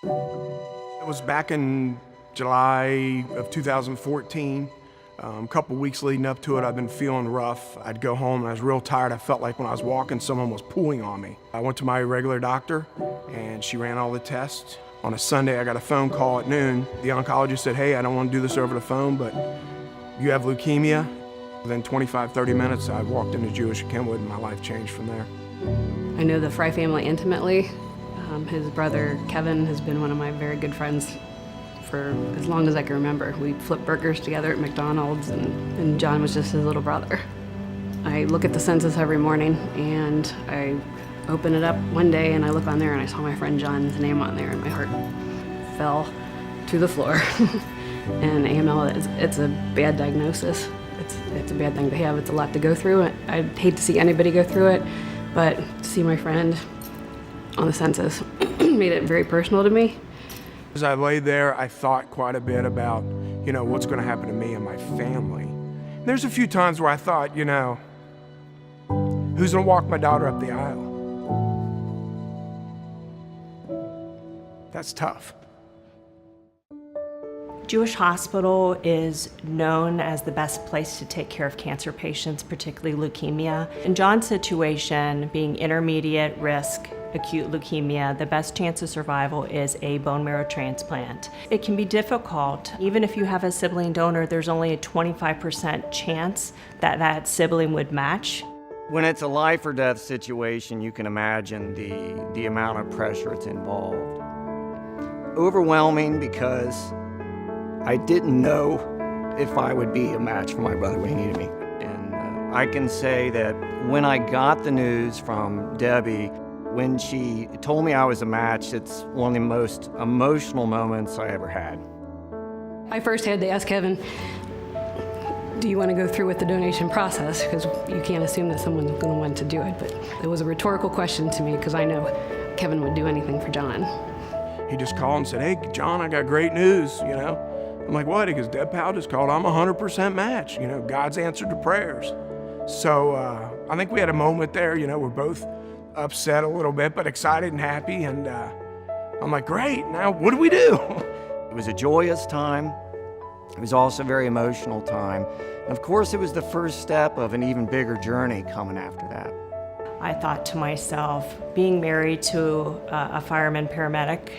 It was back in July of 2014. A couple weeks leading up to it, I've been feeling rough. I'd go home and I was real tired. I felt like when I was walking, someone was pulling on me. I went to my regular doctor and she ran all the tests. On a Sunday, I got a phone call at noon. The oncologist said, "Hey, I don't want to do this over the phone, but you have leukemia." Within 25, 30 minutes, I walked into Jewish Kenwood and my life changed from there. I know the Fry family intimately. His brother, Kevin, has been one of my very good friends for as long as I can remember. We flipped burgers together at McDonald's, and John was just his little brother. I look at the census every morning, and I open it up one day, and I look on there, and I saw my friend John's name on there, and my heart fell to the floor. And AML, it's a bad diagnosis. It's a bad thing to have. It's a lot to go through. I'd hate to see anybody go through it, but to see my friend on the census made it very personal to me. As I lay there, I thought quite a bit about, what's going to happen to me and my family. There's a few times where I thought, who's going to walk my daughter up the aisle? That's tough. Jewish Hospital is known as the best place to take care of cancer patients, particularly leukemia. In John's situation, being intermediate risk acute leukemia, the best chance of survival is a bone marrow transplant. It can be difficult. Even if you have a sibling donor, there's only a 25% chance that that sibling would match. When it's a life or death situation, you can imagine the amount of pressure that's involved. Overwhelming because I didn't know if I would be a match for my brother when he needed me. And I can say that when I got the news from Debbie, when she told me I was a match, it's one of the most emotional moments I ever had. I first had to ask Kevin, do you want to go through with the donation process? Because you can't assume that someone's going to want to do it. But it was a rhetorical question to me because I know Kevin would do anything for John. He just called and said, "Hey, John, I got great news, I'm like, "What?" He goes, "Deb Powell just called. I'm a 100% match. God's answered to prayers." So I think we had a moment there, we're both upset a little bit, but excited and happy. And I'm like, "Great, now what do we do?" It was a joyous time. It was also a very emotional time. And of course, it was the first step of an even bigger journey coming after that. I thought to myself, being married to a fireman paramedic,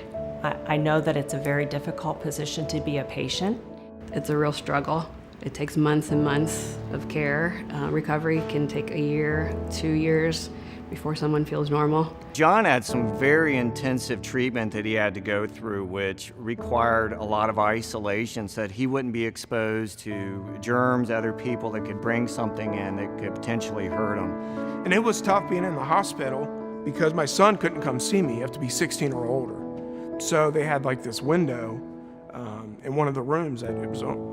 I know that it's a very difficult position to be a patient. It's a real struggle. It takes months and months of care. Recovery can take a year, 2 years before someone feels normal. John had some very intensive treatment that he had to go through, which required a lot of isolation so that he wouldn't be exposed to germs, other people that could bring something in that could potentially hurt him. And it was tough being in the hospital because my son couldn't come see me. You have to be 16 or older. So they had like this window in one of the rooms.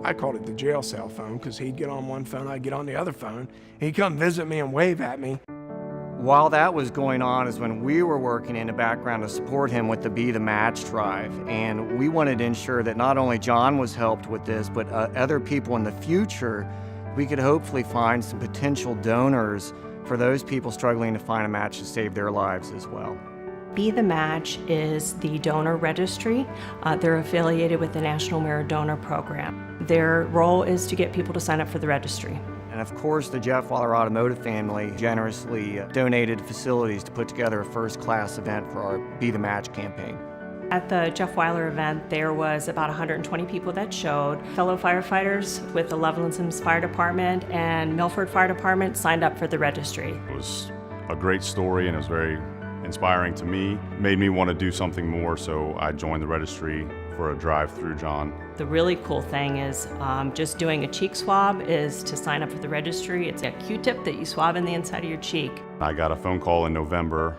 I called it the jail cell phone because he'd get on one phone, I'd get on the other phone. He'd come visit me and wave at me. While that was going on is when we were working in the background to support him with the Be the Match drive. And we wanted to ensure that not only John was helped with this, but other people in the future, we could hopefully find some potential donors for those people struggling to find a match to save their lives as well. Be the Match is the donor registry. They're affiliated with the National Marrow Donor Program. Their role is to get people to sign up for the registry. And of course, the Jeff Weiler Automotive family generously donated facilities to put together a first-class event for our Be the Match campaign. At the Jeff Weiler event, there was about 120 people that showed. Fellow firefighters with the Loveland Fire Department and Milford Fire Department signed up for the registry. It was a great story and it was very inspiring to me. Made me want to do something more, so I joined the registry for a drive through John. The really cool thing is just doing a cheek swab is to sign up for the registry. It's a Q-tip that you swab in the inside of your cheek. I got a phone call in November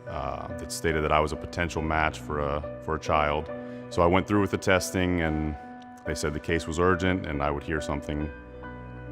that stated that I was a potential match for a child. So I went through with the testing and they said the case was urgent and I would hear something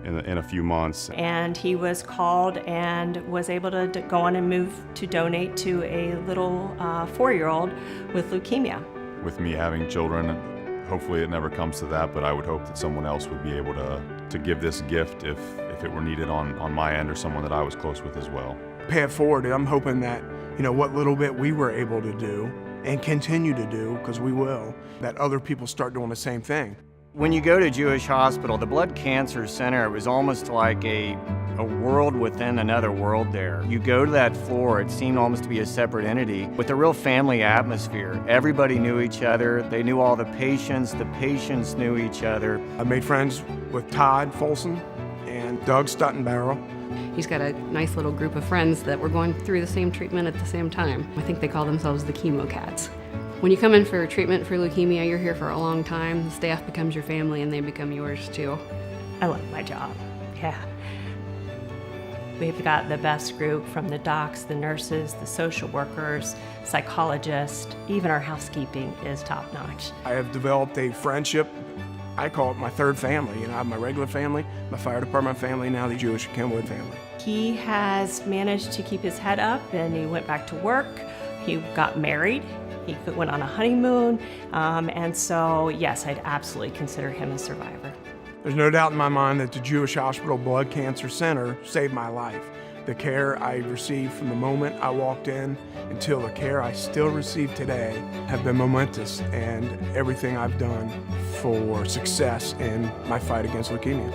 in a few months. And he was called and was able to go on and move to donate to a little 4-year-old with leukemia. With me having children, hopefully it never comes to that, but I would hope that someone else would be able to give this gift if it were needed on my end or someone that I was close with as well. Pay it forward, and I'm hoping that, what little bit we were able to do and continue to do, because we will, that other people start doing the same thing. When you go to Jewish Hospital, the Blood Cancer Center, it was almost like a world within another world there. You go to that floor, it seemed almost to be a separate entity with a real family atmosphere. Everybody knew each other. They knew all the patients knew each other. I made friends with Todd Folsom and Doug Stuttenbarrel. He's got a nice little group of friends that were going through the same treatment at the same time. I think they call themselves the chemo cats. When you come in for treatment for leukemia, you're here for a long time. The staff becomes your family and they become yours too. I love my job, yeah. We've got the best group, from the docs, the nurses, the social workers, psychologists, even our housekeeping is top notch. I have developed a friendship. I call it my third family. I have my regular family, my fire department family, now the Jewish Kenwood family. He has managed to keep his head up, and he went back to work. He got married. He went on a honeymoon. And so, yes, I'd absolutely consider him a survivor. There's no doubt in my mind that the Jewish Hospital Blood Cancer Center saved my life. The care I received from the moment I walked in until the care I still receive today have been momentous, and everything I've done for success in my fight against leukemia.